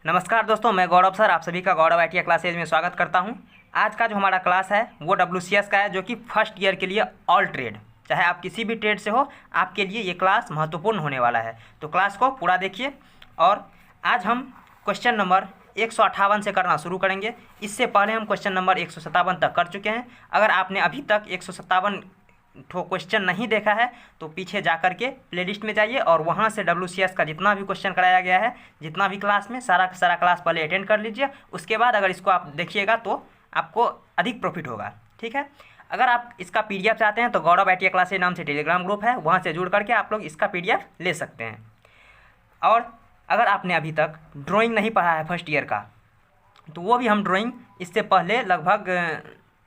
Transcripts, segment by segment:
नमस्कार दोस्तों, मैं गौरव सर आप सभी का गौरव आईटी क्लासेज में स्वागत करता हूं। आज का जो हमारा क्लास है वो WCS का है, जो कि फर्स्ट ईयर के लिए ऑल ट्रेड, चाहे आप किसी भी ट्रेड से हो, आपके लिए ये क्लास महत्वपूर्ण होने वाला है। तो क्लास को पूरा देखिए। और आज हम क्वेश्चन नंबर 158 से करना शुरू करेंगे। इससे पहले हम क्वेश्चन नंबर 157 तक कर चुके हैं। अगर आपने अभी तक 157 क्वेश्चन नहीं देखा है तो पीछे जा कर के प्लेलिस्ट में जाइए और वहाँ से WCS का जितना भी क्वेश्चन कराया गया है, जितना भी क्लास में, सारा का सारा क्लास पहले अटेंड कर लीजिए। उसके बाद अगर इसको आप देखिएगा तो आपको अधिक प्रॉफिट होगा। ठीक है। अगर आप इसका PDF चाहते हैं तो गौरव आईटी क्लासेज नाम से टेलीग्राम ग्रुप है, वहाँ से जुड़ करके आप लोग इसका PDF ले सकते हैं। और अगर आपने अभी तक ड्राइंग नहीं पढ़ा है फर्स्ट ईयर का, तो वो भी हम ड्राइंग इससे पहले लगभग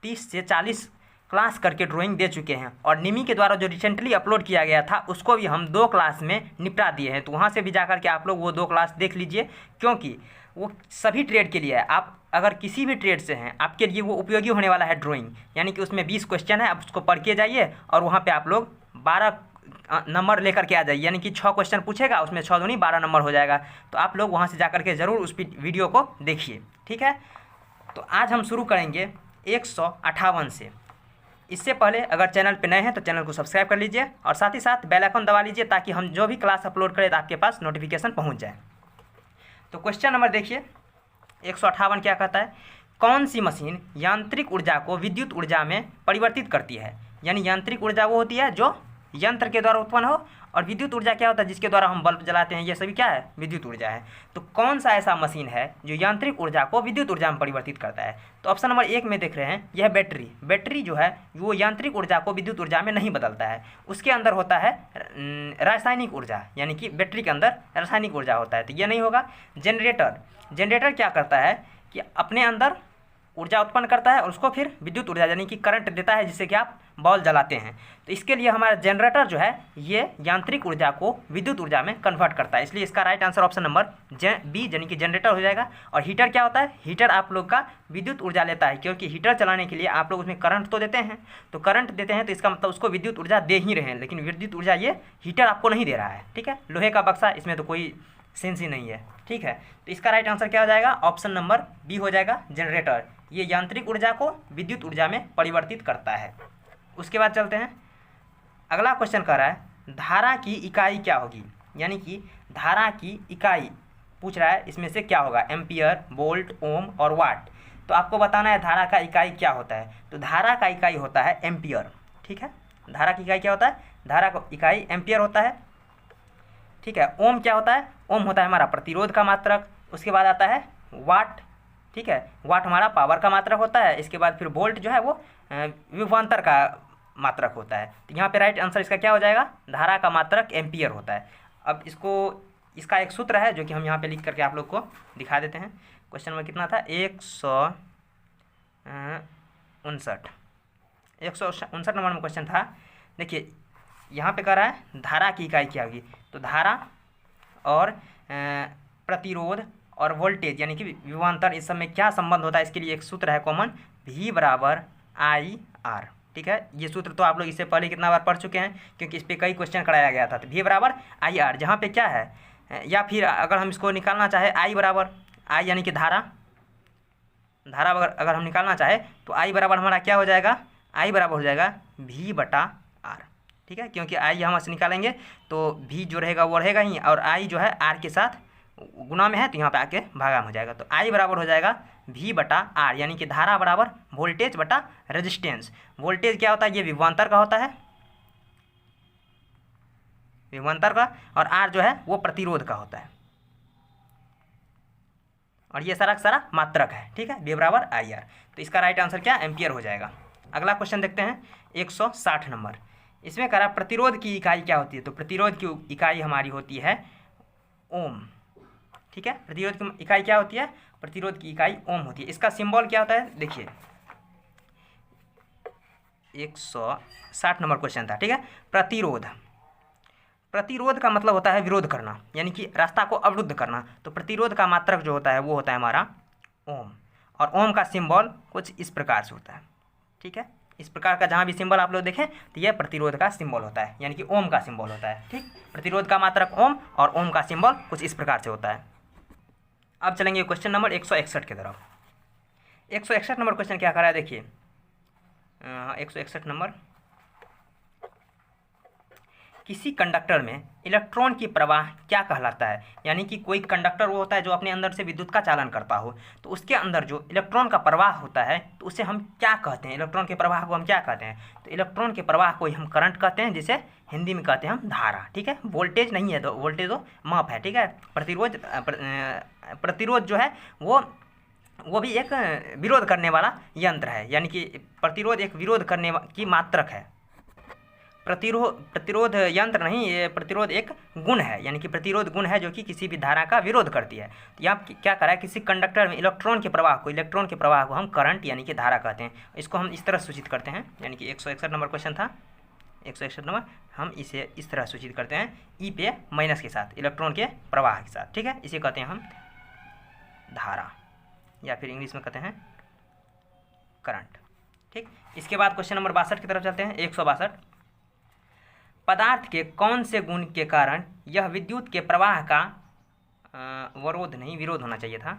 30 से 40 क्लास करके ड्राइंग दे चुके हैं। और निमी के द्वारा जो रिसेंटली अपलोड किया गया था उसको भी हम 2 क्लास में निपटा दिए हैं। तो वहाँ से भी जा कर के आप लोग वो 2 क्लास देख लीजिए, क्योंकि वो सभी ट्रेड के लिए है। आप अगर किसी भी ट्रेड से हैं, आपके लिए वो उपयोगी होने वाला है ड्राइंग। यानी कि उसमें 20 क्वेश्चन है, आप उसको पढ़ के जाइए और वहाँ पर आप लोग 12 नंबर लेकर के आ जाइए। यानी कि 6 क्वेश्चन पूछेगा, उसमें 6 दूनी 12 नंबर हो जाएगा। तो आप लोग वहाँ से जा कर के ज़रूर उस वीडियो को देखिए। ठीक है। तो आज हम शुरू करेंगे 158 से। इससे पहले अगर चैनल पे नए हैं तो चैनल को सब्सक्राइब कर लीजिए और साथ ही साथ बेल आइकन दबा लीजिए, ताकि हम जो भी क्लास अपलोड करें तो आपके पास नोटिफिकेशन पहुंच जाए। तो क्वेश्चन नंबर देखिए 158 क्या कहता है। कौन सी मशीन यांत्रिक ऊर्जा को विद्युत ऊर्जा में परिवर्तित करती है। यानी यांत्रिक ऊर्जा वो होती है जो यंत्र के द्वारा उत्पन्न हो, और विद्युत ऊर्जा क्या होता है जिसके द्वारा हम बल्ब जलाते हैं, ये सभी क्या है, विद्युत ऊर्जा है। तो कौन सा ऐसा मशीन है जो यांत्रिक ऊर्जा को विद्युत ऊर्जा में परिवर्तित करता है। तो ऑप्शन नंबर 1 में देख रहे हैं, यह बैटरी। बैटरी जो है वो यांत्रिक ऊर्जा को विद्युत ऊर्जा में नहीं बदलता है। उसके अंदर होता है रासायनिक ऊर्जा, यानी कि बैटरी के अंदर रासायनिक ऊर्जा होता है, तो ये नहीं होगा। जनरेटर, जनरेटर क्या करता है कि अपने अंदर ऊर्जा उत्पन्न करता है और उसको फिर विद्युत ऊर्जा यानी कि करंट देता है, जिससे कि आप बॉल जलाते हैं। तो इसके लिए हमारा जनरेटर जो है ये यांत्रिक ऊर्जा को विद्युत ऊर्जा में कन्वर्ट करता है। इसलिए इसका right answer option number B यानी कि जनरेटर हो जाएगा। और हीटर क्या होता है, हीटर आप लोग का विद्युत ऊर्जा लेता है, क्योंकि हीटर चलाने के लिए आप लोग उसमें करंट तो देते हैं। तो करंट देते हैं तो इसका मतलब उसको विद्युत ऊर्जा दे ही रहे हैं, लेकिन विद्युत ऊर्जा ये हीटर आपको नहीं दे रहा है। ठीक है। लोहे का बक्सा, इसमें तो कोई सेंस ही नहीं है। ठीक है। तो इसका राइट आंसर क्या हो जाएगा, ऑप्शन नंबर B हो जाएगा, जनरेटर। ये यांत्रिक ऊर्जा को विद्युत ऊर्जा में परिवर्तित करता है। उसके बाद चलते हैं, अगला क्वेश्चन कह रहा है धारा की इकाई क्या होगी। यानी कि धारा की इकाई पूछ रहा है, इसमें से क्या होगा, एम्पियर, वोल्ट, ओम और वाट। तो आपको बताना है धारा का इकाई क्या होता है। तो धारा का इकाई होता है एम्पियर। ठीक है। धारा की इकाई क्या होता है, धारा का इकाई एम्पियर होता है। ठीक है। ओम क्या होता है, ओम होता है हमारा प्रतिरोध का मात्रक। उसके बाद आता है वाट। ठीक है। वाट हमारा पावर का मात्रक होता है। इसके बाद फिर वोल्ट जो है वो विभवांतर का मात्रक होता है। तो यहाँ पे राइट आंसर इसका क्या हो जाएगा, धारा का मात्रक एम्पियर होता है। अब इसका एक सूत्र है जो कि हम यहाँ पे लिख करके आप लोग को दिखा देते हैं। क्वेश्चन नंबर कितना था, 159 नंबर में क्वेश्चन था। देखिए यहाँ पे कह रहा है धारा की इकाई क्या होगी। तो धारा और प्रतिरोध और वोल्टेज यानी कि विभवांतर, इस सब में क्या संबंध होता है, इसके लिए एक सूत्र है कॉमन, V बराबर IR। ठीक है। ये सूत्र तो आप लोग इससे पहले कितना बार पढ़ चुके हैं, क्योंकि इस पर कई क्वेश्चन कराया गया था। तो V बराबर IR, जहाँ पे क्या है, या फिर अगर हम इसको निकालना चाहे I बराबर I यानी कि धारा अगर हम निकालना चाहे तो I बराबर हमारा क्या हो जाएगा, I बराबर हो जाएगा V बटा R। ठीक है। क्योंकि I हम से निकालेंगे तो V जो रहेगा वो रहेगा ही, और I जो है R के साथ गुना में है, तो यहाँ पे आके भागा हो जाएगा। तो I बराबर हो जाएगा V बटा R, यानी कि धारा बराबर वोल्टेज बटा रेजिस्टेंस। वोल्टेज क्या होता है, ये विभवांतर का होता है, विभवांतर का, और R जो है वो प्रतिरोध का होता है, और ये सारा सारा मात्रक है। ठीक है। V बराबर IR। तो इसका राइट आंसर क्या, एम्पियर हो जाएगा। अगला क्वेश्चन देखते हैं 160 नंबर। इसमें कह रहा प्रतिरोध की इकाई क्या होती है। तो प्रतिरोध की इकाई हमारी होती है ओम। ठीक है। प्रतिरोध की इकाई क्या होती है, प्रतिरोध की इकाई ओम होती है। इसका सिंबल क्या होता है, देखिए 160 नंबर क्वेश्चन था। ठीक है। प्रतिरोध, प्रतिरोध का मतलब होता है विरोध करना, यानी कि रास्ता को अवरुद्ध करना। तो प्रतिरोध का मात्रक जो होता है वो होता है हमारा ओम, और ओम का सिंबल कुछ इस प्रकार से होता है। ठीक है। इस प्रकार का जहाँ भी सिंबल आप लोग देखें तो यह प्रतिरोध का सिंबल होता है, यानी कि ओम का सिंबल होता है। ठीक। प्रतिरोध का मात्रक ओम और ओम का सिंबल कुछ इस प्रकार से होता है। अब चलेंगे क्वेश्चन नंबर 161 की तरफ। 161 नंबर क्वेश्चन क्या कर रहा है, देखिए 161 नंबर, किसी कंडक्टर में इलेक्ट्रॉन की प्रवाह क्या कहलाता है। यानी कि कोई कंडक्टर वो होता है जो अपने अंदर से विद्युत का चालन करता हो, तो उसके अंदर जो इलेक्ट्रॉन का प्रवाह होता है तो उसे हम क्या कहते हैं, इलेक्ट्रॉन के प्रवाह को हम क्या कहते हैं, तो इलेक्ट्रॉन के प्रवाह को हम करंट कहते हैं, जिसे हिंदी में कहते हैं हम धारा। ठीक है, वोल्टेज नहीं है, तो वोल्टेज तो माप है। ठीक है, प्रतिरोध जो है वो भी एक विरोध करने वाला यंत्र है, यानी कि प्रतिरोध एक विरोध करने की मात्रक है। प्रतिरोध यंत्र नहीं, ये प्रतिरोध एक गुण है, यानी कि प्रतिरोध गुण है जो कि किसी भी धारा का विरोध करती है। तो यहाँ क्या करा है, किसी कंडक्टर में इलेक्ट्रॉन के प्रवाह को हम करंट यानी कि धारा कहते हैं। इसको हम इस तरह सूचित करते हैं, यानी कि 161 नंबर क्वेश्चन था, 161 नंबर, हम इसे इस तरह सूचित करते हैं, ई पे माइनस के साथ, इलेक्ट्रॉन के प्रवाह के साथ। ठीक है, इसे कहते हैं हम धारा, या फिर इंग्लिश में कहते हैं करंट। ठीक, इसके बाद क्वेश्चन नंबर 62 की तरफ चलते हैं। 162, पदार्थ के कौन से गुण के कारण यह विद्युत के प्रवाह का विरोध होना चाहिए था,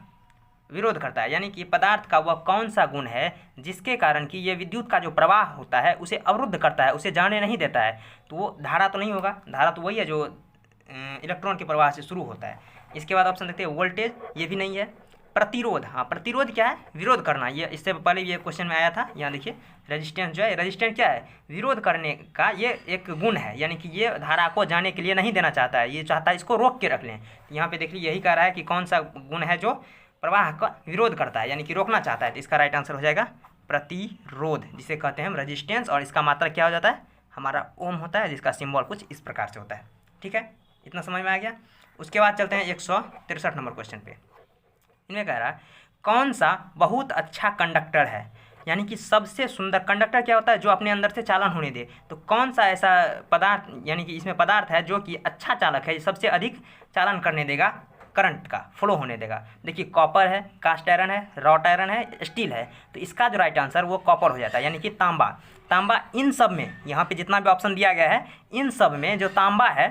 विरोध करता है। यानी कि पदार्थ का वह कौन सा गुण है जिसके कारण कि यह विद्युत का जो प्रवाह होता है उसे अवरुद्ध करता है, उसे जाने नहीं देता है। तो वो धारा तो नहीं होगा, धारा तो वही है जो इलेक्ट्रॉन के प्रवाह से शुरू होता है। इसके बाद ऑप्शन देखते हैं वोल्टेज, ये भी नहीं है। प्रतिरोध, हाँ प्रतिरोध क्या है, विरोध करना, ये इससे पहले भी ये क्वेश्चन में आया था। यहाँ देखिए रेजिस्टेंस जो है, रेजिस्टेंस क्या है, विरोध करने का ये एक गुण है, यानी कि ये धारा को जाने के लिए नहीं देना चाहता है, ये चाहता है इसको रोक के रख लें। यहाँ पे देखिए यही कह रहा है कि कौन सा गुण है जो प्रवाह का विरोध करता है, यानी कि रोकना चाहता है। तो इसका राइट आंसर हो जाएगा प्रतिरोध, जिसे कहते हैं हम रेजिस्टेंस, और इसका मात्रक क्या हो जाता है, हमारा ओम होता है, जिसका सिंबल कुछ इस प्रकार से होता है। ठीक है, इतना समझ में आ गया। उसके बाद चलते हैं 163 नंबर क्वेश्चन पे। इनमें कह रहा है कौन सा बहुत अच्छा कंडक्टर है, यानी कि सबसे सुंदर कंडक्टर क्या होता है, जो अपने अंदर से चालन होने दे। तो कौन सा ऐसा पदार्थ, यानी कि इसमें पदार्थ है जो कि अच्छा चालक है, सबसे अधिक चालन करने देगा, करंट का फ्लो होने देगा। देखिए कॉपर है, कास्ट आयरन है, रॉट आयरन है, स्टील है। तो इसका जो राइट आंसर वो कॉपर हो जाता है, यानी कि तांबा इन सब में, यहाँ पे जितना भी ऑप्शन दिया गया है इन सब में जो तांबा है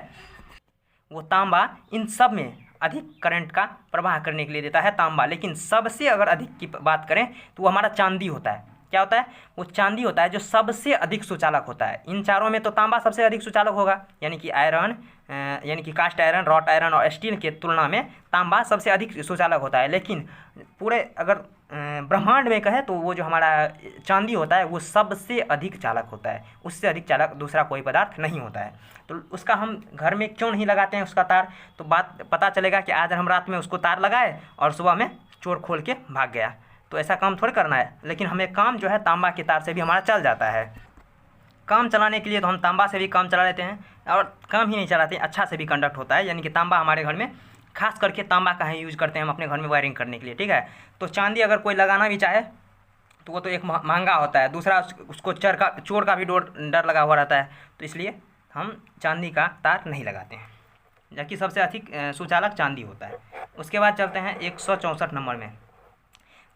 वो तांबा इन सब में अधिक करंट का प्रवाह करने के लिए देता है तांबा। लेकिन सबसे अगर अधिक की बात करें तो वो हमारा चांदी होता है। क्या होता है, वो चांदी होता है जो सबसे अधिक सुचालक होता है। इन चारों में तो तांबा सबसे अधिक सुचालक होगा, यानी कि आयरन, यानी कि कास्ट आयरन, रॉट आयरन और स्टील के तुलना में तांबा सबसे अधिक सुचालक होता है। लेकिन पूरे अगर ब्रह्मांड में कहे तो वो जो हमारा चांदी होता है वो सबसे अधिक चालक होता है, उससे अधिक चालक दूसरा कोई पदार्थ नहीं होता है। तो उसका हम घर में क्यों नहीं लगाते हैं उसका तार, तो बात पता चलेगा कि आज हम रात में उसको तार लगाए और सुबह में चोर खोल के भाग गया। तो ऐसा काम थोड़ी करना है, लेकिन हमें काम जो है तांबा के तार से भी हमारा चल जाता है। काम चलाने के लिए तो हम तांबा से भी काम चला लेते हैं, और काम ही नहीं चलाते, अच्छा से भी कंडक्ट होता है। यानी कि तांबा हमारे घर में, खास करके तांबा का ही यूज़ करते हैं हम अपने घर में वायरिंग करने के लिए। ठीक है, तो चांदी अगर कोई लगाना भी चाहे तो वो तो एक महंगा होता है, दूसरा उसको चोर का भी डर लगा हुआ रहता है। तो इसलिए हम चांदी का तार नहीं लगाते हैं, जबकि सबसे अधिक सुचालक चांदी होता है। उसके बाद चलते हैं 164 नंबर में।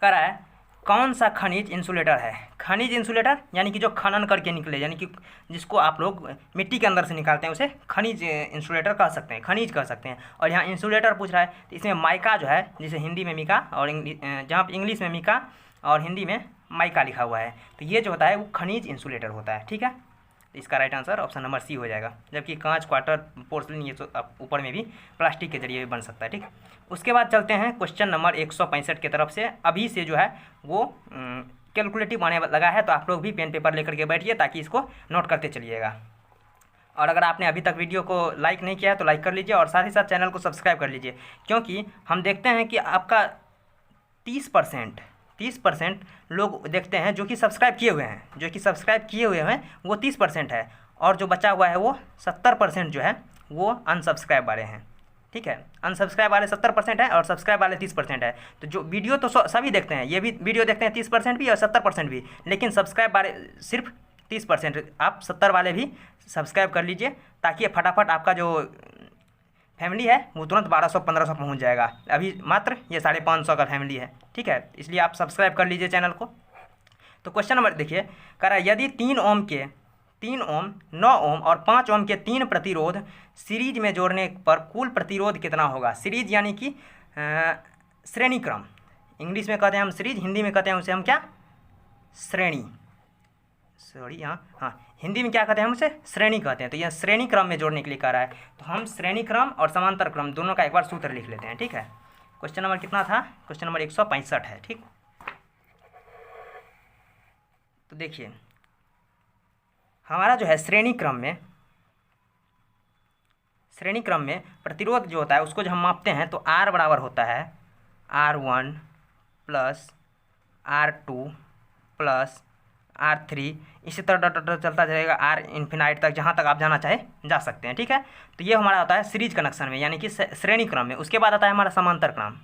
कह रहा है कौन सा खनिज इंसुलेटर है। खनिज इंसुलेटर यानी कि जो खनन करके निकले, यानी कि जिसको आप लोग मिट्टी के अंदर से निकालते हैं, उसे खनिज इंसुलेटर कह सकते हैं, खनिज कह सकते हैं। और यहाँ इंसुलेटर पूछ रहा है तो इसमें माइका जो है, जिसे हिंदी में मिका और जहाँ पर इंग्लिश में मिका और हिंदी में माइका लिखा हुआ है, तो ये जो होता है वो खनिज इंसुलेटर होता है। ठीक है, तो इसका right answer option number C हो जाएगा। जबकि कांच, क्वार्टर, पोर्सलिन ये ऊपर में भी प्लास्टिक के जरिए भी बन सकता है। ठीक, उसके बाद चलते हैं क्वेश्चन नंबर 165 की तरफ से। अभी से जो है वो कैलकुलेटिव आने लगा है, तो आप लोग भी पेन पेपर लेकर के बैठिए ताकि इसको नोट करते चलिएगा। और अगर आपने अभी तक वीडियो को लाइक नहीं किया है तो लाइक कर लीजिए, और साथ ही साथ चैनल को सब्सक्राइब कर लीजिए, क्योंकि हम देखते हैं कि आपका 30% लोग देखते हैं जो कि सब्सक्राइब किए हुए हैं, वो 30% है, और जो बचा हुआ है वो 70% जो है वो अनसब्सक्राइब वाले हैं। ठीक है, अनसब्सक्राइब वाले 70% है और सब्सक्राइब वाले 30% है। तो जो वीडियो तो सभी देखते हैं, ये भी वीडियो देखते हैं 30% भी और 70% भी, लेकिन सब्सक्राइब वाले सिर्फ 30%। आप 70 वाले भी सब्सक्राइब कर लीजिए, ताकि फटाफट आपका जो फैमिली है वो तुरंत 1200-1500 पहुंच जाएगा। अभी मात्र ये 550 का फैमिली है। ठीक है, इसलिए आप सब्सक्राइब कर लीजिए चैनल को। तो क्वेश्चन नंबर देखिए, कह रहा है यदि 3 ओम, 9 ओम और 5 ओम के 3 प्रतिरोध सीरीज में जोड़ने पर कुल प्रतिरोध कितना होगा। सीरीज यानी कि श्रेणी क्रम, इंग्लिश में कहते हैं हम सीरीज, हिंदी में कहते हैं उसे हम क्या, श्रेणी, सॉरी हाँ हिंदी में क्या कहते हैं हम उसे, श्रेणी कहते हैं। तो यह श्रेणी क्रम में जोड़ने के लिए कह रहा है। तो हम श्रेणी क्रम और समांतर क्रम दोनों का एक बार सूत्र लिख लेते हैं, ठीक है। क्वेश्चन नंबर कितना था, क्वेश्चन नंबर 165 है, ठीक। तो देखिए हमारा जो है श्रेणी क्रम में प्रतिरोध जो होता है उसको जब हम मापते हैं तो R बराबर होता है R1 plus R2 plus R3, इसी तरह डॉट चलता जाएगा R इन्फिनाइट तक, जहाँ तक आप जाना चाहे जा सकते हैं, ठीक है। तो ये हमारा होता है सीरीज कनेक्शन में, यानी कि श्रेणी क्रम में। उसके बाद आता है हमारा समांतर क्रम,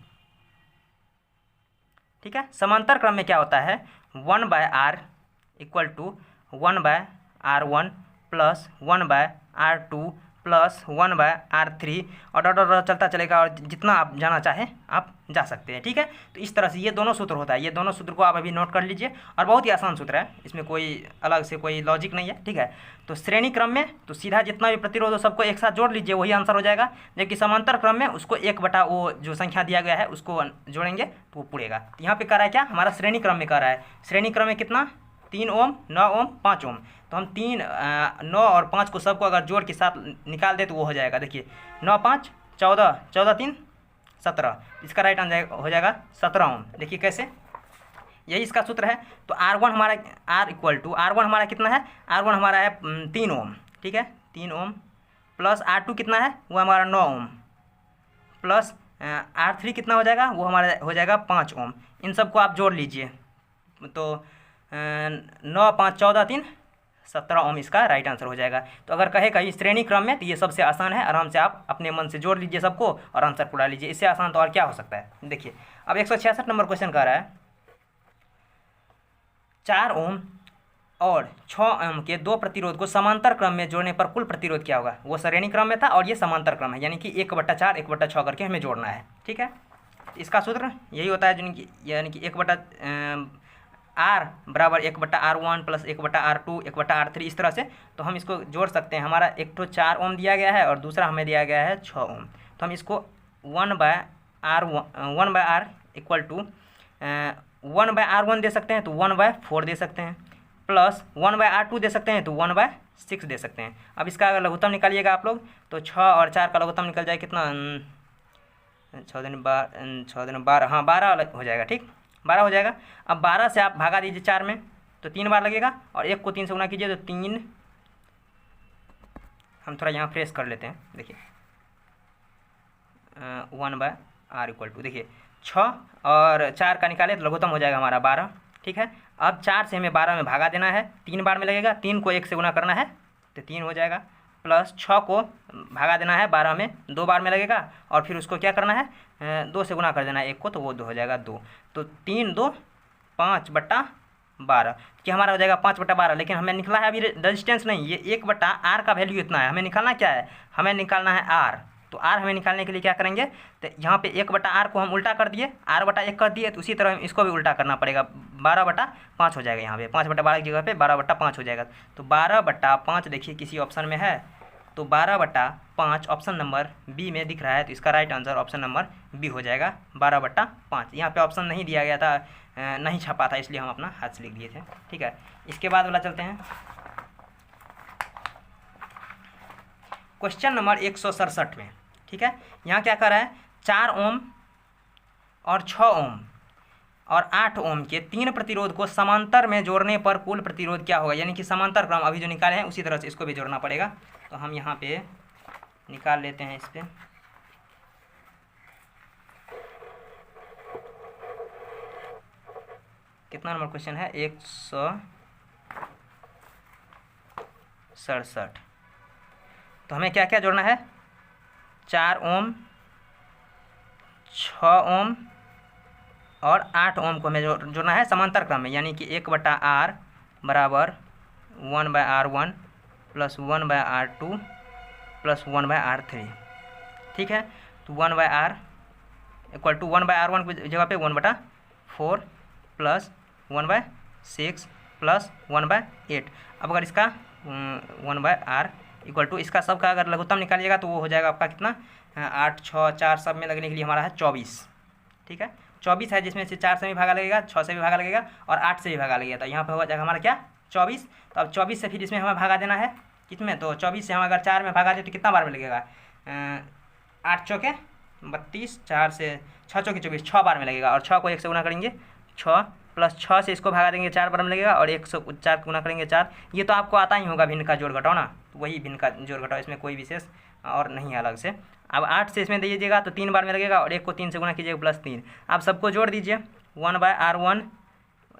ठीक है। समांतर क्रम में क्या होता है, 1/R equal to 1/R1 plus 1/R2 plus 1/R3 और डॉट चलता चलेगा, और जितना आप जाना चाहें आप जा सकते हैं, ठीक है। तो इस तरह से ये दोनों सूत्र होता है। ये दोनों सूत्र को आप अभी नोट कर लीजिए, और बहुत ही आसान सूत्र है, इसमें कोई अलग से कोई लॉजिक नहीं है, ठीक है। तो श्रेणी क्रम में तो सीधा जितना भी प्रतिरोध हो सबको एक साथ जोड़ लीजिए, वही आंसर हो जाएगा। जबकि समांतर क्रम में उसको 1 वो जो संख्या दिया गया है उसको जोड़ेंगे तो वो पूरेगा। यहाँ पे कह रहा है क्या, हमारा श्रेणी क्रम में कह रहा है, श्रेणी क्रम में कितना, 3 ओम, 9 ओम, 5 ओम। तो हम 3, 9 और 5 को सबको अगर जोड़ के साथ निकाल दे तो वो हो जाएगा, देखिए 9 5 14, 14 3 17, इसका राइट आंसर हो जाएगा 17 ओम। देखिए कैसे, यही इसका सूत्र है। तो R1 हमारा, R1 हमारा कितना है, R1 हमारा है 3 ओम, ठीक है, 3 ओम प्लस R2 कितना है, वो हमारा 9 ओम प्लस R3 कितना हो जाएगा, वो हमारा हो जाएगा 5 ओम। इन सबको आप जोड़ लीजिए तो 9 5 14 3 17 ओम इसका राइट आंसर हो जाएगा। तो अगर कहे कहीं श्रेणी क्रम में तो ये सबसे आसान है, आराम से आप अपने मन से जोड़ लीजिए सबको और आंसर पूरा लीजिए। इससे आसान तो और क्या हो सकता है। देखिए अब 166 नंबर क्वेश्चन कह रहा है 4 ओम और 6 ओम के दो प्रतिरोध को समांतर क्रम में जोड़ने पर कुल प्रतिरोध क्या होगा। वो श्रेणी क्रम में था और ये समांतर क्रम है, यानी कि 1/4 1/6 करके हमें जोड़ना है, ठीक है। इसका सूत्र यही होता है, यानी कि 1 R बराबर 1/R1 प्लस 1/R2 1/R3, इस तरह से। तो हम इसको जोड़ सकते हैं। हमारा एक तो 4 ओम दिया गया है और दूसरा हमें दिया गया है 6 ओम। तो हम इसको 1/R इक्वल टू 1/R1 दे सकते हैं तो 1/4 दे सकते हैं, प्लस 1/R2 दे सकते हैं तो 1/6 दे सकते हैं। अब इसका अगर लघुत्तम निकालिएगा आप लोग तो 6 और 4 का लघुत्तम निकल जाए कितना, 6 दिन 12, हाँ 12 हो जाएगा, ठीक 12 हो जाएगा। अब 12 से आप भागा दीजिए 4 में तो 3 बार लगेगा, और 1 को 3 से गुना कीजिए तो 3, हम थोड़ा यहाँ फ्रेश कर लेते हैं। देखिए 1/R इक्वल टू, देखिए 6 और 4 का निकाले तो लघुत्तम हो जाएगा हमारा 12, ठीक है। अब 4 से हमें 12 में भागा देना है, 3 बार में लगेगा, 3 को 1 से गुना करना है तो 3 हो जाएगा, प्लस 6 को भागा देना है 12 में 2 बार में लगेगा, और फिर उसको क्या करना है 2 से गुना कर देना है 1 को, तो वो 2 हो जाएगा 2। तो 3 2 5/12 कि हमारा हो जाएगा 5/12। लेकिन हमें निकला है अभी रेजिस्टेंस नहीं, ये 1/R का वैल्यू इतना है। हमें निकालना क्या है, हमें निकालना है R। तो R हमें निकालने के लिए क्या करेंगे, तो यहाँ पे 1/R को हम उल्टा कर दिए, R/1 कर दिए, तो उसी तरह इसको भी उल्टा करना पड़ेगा, 12/5 हो जाएगा। यहाँ पे 5/12 की जगह पे 12/5 हो जाएगा। तो 12/5 देखिए किसी ऑप्शन में है, तो 12/5 ऑप्शन नंबर बी में दिख रहा है, तो इसका right answer option number B हो जाएगा 12/5। यहाँ पे ऑप्शन नहीं दिया गया था, नहीं छपा था, इसलिए हम अपना हाथ से लिख दिए थे, ठीक है। इसके बाद वाला चलते हैं क्वेश्चन नंबर 167 में, ठीक है। यहाँ क्या कर रहा है 4 ओम और 6 ओम और 8 ओम के 3 प्रतिरोध को समांतर में जोड़ने पर कुल प्रतिरोध क्या होगा। यानी कि समांतर क्रम अभी जो निकाले हैं उसी तरह से इसको भी जोड़ना पड़ेगा। तो हम यहाँ पे निकाल लेते हैं इस पर, कितना नंबर क्वेश्चन है 167। तो हमें क्या क्या जोड़ना है 4 ओम 6 ओम और 8 ओम को हमें जोड़ना है समांतर क्रम में, यानी कि 1/R बराबर 1/R1 plus 1/R2 plus 1/R3, ठीक है। तो 1/R इक्वल टू 1/R1 की जगह पे 1/4 प्लस 1/6 प्लस 1/8। अब अगर इसका 1/R इक्वल टू इसका सब का अगर लघुत्तम निकालिएगा तो वो हो जाएगा आपका कितना 8 6 4 सब में लगने के लिए हमारा है 24, ठीक है। 24 है जिसमें से 4 से भी भागा लगेगा, 6 से भी भागा लगेगा और 8 से भी भागा लगेगा। तो यहाँ पे हो जाएगा हमारा क्या 24। तो अब 24 से फिर इसमें हमें भागा देना है कितने, तो 24 से हम अगर 4 में भागा दें तो कितना बार में लगेगा, 8 चौके 32, 4 से 6 चौके 24, 6 बार में लगेगा। और 6 को 1 से गुना करेंगे 6 प्लस 6 से इसको भागा देंगे 4 बार में लगेगा और 104 गुना करेंगे 4। ये तो आपको आता ही होगा भिन्न का जोड़ घटाओ ना, तो वही भिन्न का जोड़ घटाओ, इसमें कोई विशेष और नहीं है अलग से। अब 8 से इसमें दीजिएगा तो 3 बार में लगेगा और 1 को 3 से गुना कीजिएगा प्लस 3। आप सबको जोड़ दीजिए 1/r1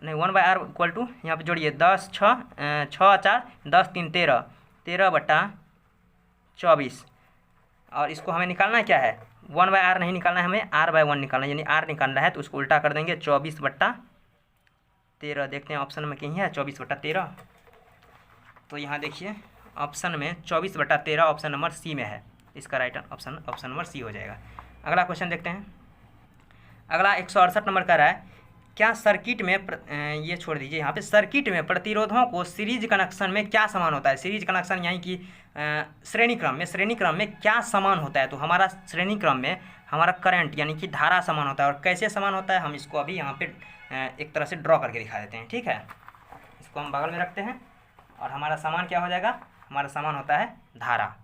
नहीं 1/r इक्वल टू यहाँ पे जोड़िए 10 6 4 10 3 13 13/24। और इसको हमें निकालना क्या है, 1/r नहीं निकालना है, हमें r/1 निकालना है, यानी r निकालना है तो उसको उल्टा कर देंगे 24/13। देखते हैं ऑप्शन में कहीं है 24/13, तो यहाँ देखिए ऑप्शन में 24/13 ऑप्शन नंबर सी में है, इसका राइट ऑप्शन नंबर सी हो जाएगा। अगला क्वेश्चन देखते हैं। अगला 168 नंबर का रहा है, क्या सर्किट में ये छोड़ दीजिए, यहाँ पे सर्किट में प्रतिरोधों को सीरीज कनेक्शन में क्या समान होता है। सीरीज कनेक्शन यानी कि श्रेणी क्रम में क्या समान होता है। तो हमारा श्रेणी क्रम में हमारा करंट यानी कि धारा समान होता है। और कैसे समान होता है हम इसको अभी यहाँ पे एक तरह से ड्रॉ करके दिखा देते हैं, ठीक है। इसको हम बगल में रखते हैं और हमारा सामान क्या हो जाएगा, हमारा सामान होता है धारा।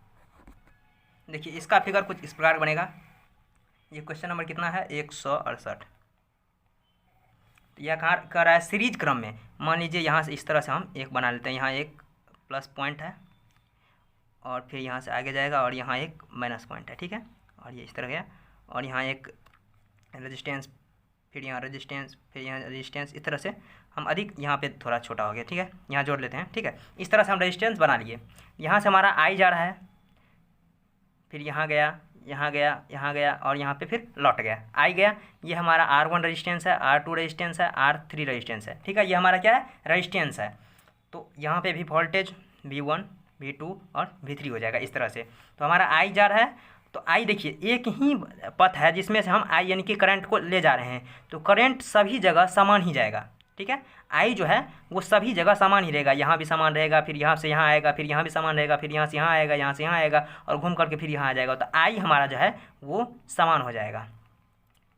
देखिए इसका फिगर कुछ इस प्रकार बनेगा। ये क्वेश्चन नंबर कितना है 168। यह कहाँ कर रहा है सीरीज क्रम में। मान लीजिए यहाँ से इस तरह से हम एक बना लेते हैं, यहाँ एक प्लस पॉइंट है और फिर यहाँ से आगे जाएगा और यहाँ एक माइनस पॉइंट है, ठीक है। और ये इस तरह गया और यहाँ एक रेजिस्टेंस, फिर यहाँ रेजिस्टेंस, फिर यहाँ रेजिस्टेंस, इस तरह से हम अधिक यहाँ पे थोड़ा छोटा हो गया, ठीक है। यहाँ जोड़ लेते हैं, ठीक है। इस तरह से हम रेजिस्टेंस बना लिए। यहाँ से हमारा आई जा रहा है, फिर यहाँ गया, यहाँ गया, यहाँ गया और यहाँ पे फिर लौट गया, आई गया। ये हमारा R1 रेजिस्टेंस है, R2 रेजिस्टेंस है, R3 रेजिस्टेंस है, ठीक है। ये हमारा क्या है रेजिस्टेंस है। तो यहाँ पे भी वोल्टेज V1 V2 और V3 हो जाएगा इस तरह से। तो हमारा आई जा रहा है, तो आई देखिए एक ही पथ है जिसमें से हम आई यानी कि करंट को ले जा रहे हैं, तो करंट सभी जगह समान ही जाएगा, ठीक है। आई जो है वो सभी जगह समान ही रहेगा, यहाँ भी समान रहेगा, फिर यहाँ से यहाँ आएगा, फिर यहाँ भी समान रहेगा, फिर यहाँ से यहाँ आएगा, यहाँ से यहाँ आएगा और घूम करके फिर यहाँ आ जाएगा। तो आई हमारा जो है वो समान हो जाएगा।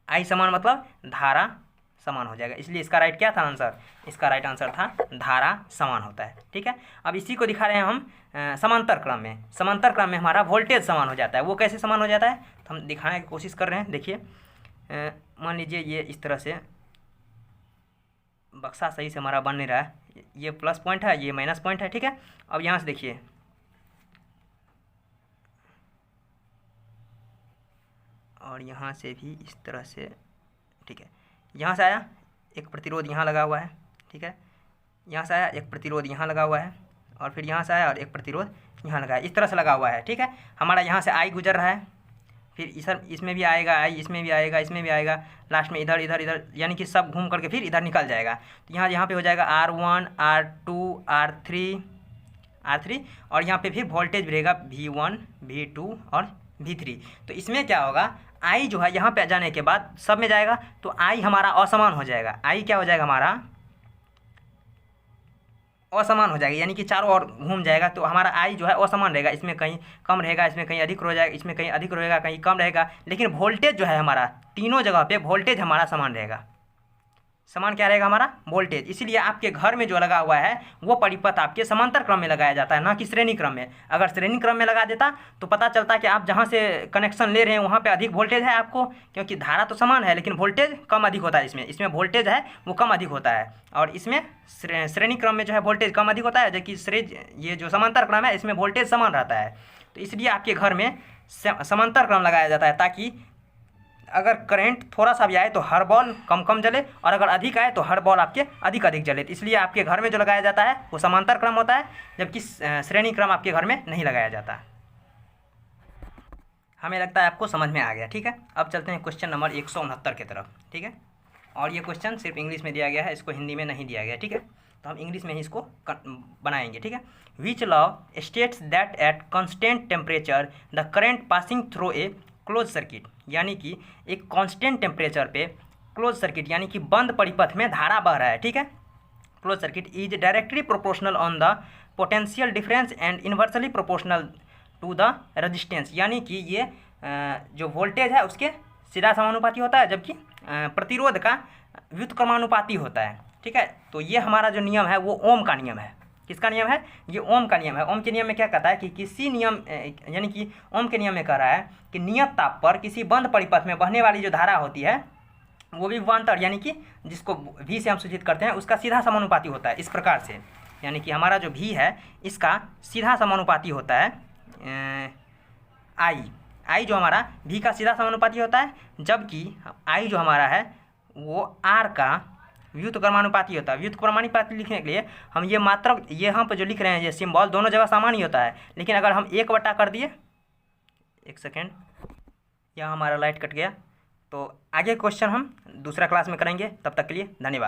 आई समान मतलब धारा समान हो जाएगा, इसलिए इसका राइट क्या था आंसर, इसका राइट आंसर था धारा समान होता है, ठीक है। अब इसी को दिखा रहे हैं हम समांतर क्रम में। समांतर क्रम में हमारा वोल्टेज समान हो जाता है। वो कैसे समान हो जाता है तो हम दिखाने की कोशिश कर रहे हैं। देखिए मान लीजिए ये इस तरह से बक्सा सही से हमारा बन नहीं रहा है, ये प्लस पॉइंट है, ये माइनस पॉइंट है, ठीक है। अब यहाँ से देखिए और यहाँ से भी इस तरह से, ठीक है। यहाँ से आया एक प्रतिरोध यहाँ लगा हुआ है, ठीक है। यहाँ से आया एक प्रतिरोध यहाँ लगा हुआ है और फिर यहाँ से आया और एक प्रतिरोध यहाँ लगा है, इस तरह से लगा हुआ है, ठीक है। हमारा यहाँ से आई गुजर रहा है, फिर इसमें भी आएगा आई, इसमें भी आएगा, इसमें भी आएगा, लास्ट में इधर इधर इधर, यानी कि सब घूम करके फिर इधर निकल जाएगा। तो यहाँ पे हो जाएगा R1 R2 R3 और यहाँ पे फिर वोल्टेज रहेगा V1 V2 और V3। तो इसमें क्या होगा, आई जो है यहाँ पे जाने के बाद सब में जाएगा तो आई हमारा असमान हो जाएगा। आई क्या हो जाएगा हमारा असमान हो जाएगा, यानी कि चारों ओर घूम जाएगा। तो हमारा आई जो है असमान रहेगा, इसमें कहीं कम रहेगा, इसमें कहीं अधिक हो जाएगा, इसमें कहीं अधिक रहेगा, कहीं कम रहेगा। लेकिन वोल्टेज जो है हमारा तीनों जगह पे वोल्टेज हमारा समान रहेगा। समान क्या रहेगा हमारा वोल्टेज। इसीलिए आपके घर में जो लगा हुआ है वो परिपथ आपके समांतर क्रम में लगाया जाता है, ना कि श्रेणी क्रम में। अगर श्रेणी क्रम में लगा देता तो पता चलता कि आप जहाँ से कनेक्शन ले रहे हैं वहाँ पे अधिक वोल्टेज है आपको, क्योंकि धारा तो समान है लेकिन वोल्टेज कम अधिक होता है। इसमें वोल्टेज है वो कम अधिक होता है और इसमें श्रेणी क्रम में जो है वोल्टेज कम अधिक होता है, जबकि ये जो समांतर क्रम है इसमें वोल्टेज समान रहता है। तो इसलिए आपके घर में समांतर क्रम लगाया जाता है, ताकि अगर करंट थोड़ा सा भी आए तो हर बॉल कम कम जले और अगर अधिक आए तो हर बॉल आपके अधिक अधिक जले। इसलिए आपके घर में जो लगाया जाता है वो समांतर क्रम होता है, जबकि श्रेणी क्रम आपके घर में नहीं लगाया जाता। हमें लगता है आपको समझ में आ गया, ठीक है। अब चलते हैं क्वेश्चन नंबर 169 की तरफ, ठीक है। और ये क्वेश्चन सिर्फ इंग्लिश में दिया गया है, इसको हिंदी में नहीं दिया गया, ठीक है। तो हम इंग्लिश में ही इसको बनाएंगे, ठीक है। Which law states that at constant temperature the current passing through a close circuit, यानी कि एक कांस्टेंट टेम्परेचर पे क्लोज सर्किट यानी कि बंद परिपथ में धारा बह रहा है, ठीक है। Close circuit is directly proportional on the potential difference and inversely proportional to the resistance, यानी कि ये जो वोल्टेज है उसके सीधा समानुपाती होता है, जबकि प्रतिरोध का व्युत्क्रमानुपाती होता है। ठीक है, तो ये हमारा जो नियम है वो ओम का नियम है। किसका नियम है? ये ओम का नियम है। ओम के नियम में क्या कहता है कि किसी नियम यानी कि ओम के नियम में कह रहा है कि नियत ताप पर किसी बंद परिपथ में बहने वाली जो धारा होती है वो भी विभवांतर यानी कि जिसको भी से हम सूचित करते हैं उसका सीधा समानुपाती होता है। इस प्रकार से यानी कि हमारा जो भी है इसका सीधा समानुपाती होता है आई जो हमारा भी का सीधा समानुपाती होता है, जबकि आई जो हमारा है वो आर का व्युत्क्रमानुपाती होता है। व्युत्क्रमानुपाती लिखने के लिए हम ये मात्रक यहाँ पर जो लिख रहे हैं ये सिंबल दोनों जगह समान ही होता है, लेकिन अगर हम 1/, कर दिए, एक सेकेंड, यहाँ हमारा लाइट कट गया, तो आगे क्वेश्चन हम दूसरा क्लास में करेंगे। तब तक के लिए धन्यवाद।